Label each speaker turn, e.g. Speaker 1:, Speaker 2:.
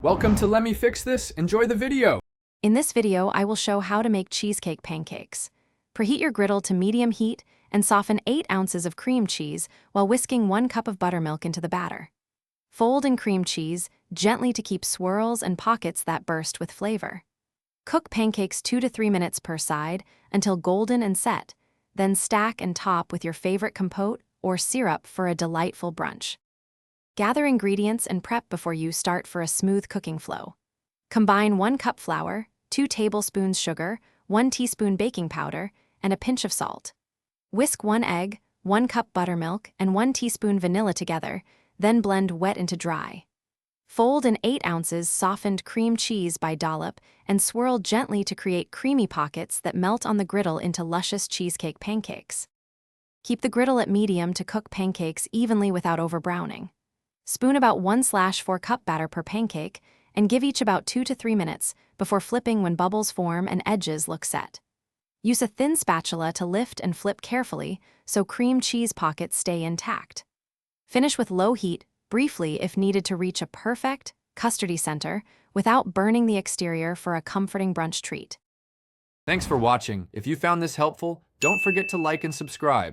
Speaker 1: Welcome to Let Me Fix This. Enjoy the video.
Speaker 2: In this video, I will show how to make cheesecake pancakes. Preheat your griddle to medium heat and soften 8 ounces of cream cheese while whisking 1 cup of buttermilk into the batter. Fold in cream cheese gently to keep swirls and pockets that burst with flavor. Cook pancakes 2 to 3 minutes per side until golden and set, then stack and top with your favorite compote or syrup for a delightful brunch. Gather ingredients and prep before you start for a smooth cooking flow. Combine 1 cup flour, 2 tablespoons sugar, 1 teaspoon baking powder, and a pinch of salt. Whisk 1 egg, 1 cup buttermilk, and 1 teaspoon vanilla together, then blend wet into dry. Fold in 8 ounces softened cream cheese by dollop and swirl gently to create creamy pockets that melt on the griddle into luscious cheesecake pancakes. Keep the griddle at medium to cook pancakes evenly without overbrowning. Spoon about 1/4 cup batter per pancake and give each about 2 to 3 minutes before flipping when bubbles form and edges look set. Use a thin spatula to lift and flip carefully so cream cheese pockets stay intact. Finish with low heat, briefly if needed to reach a perfect, custardy center without burning the exterior for a comforting brunch treat.
Speaker 1: Thanks for watching. If you found this helpful, don't forget to like and subscribe.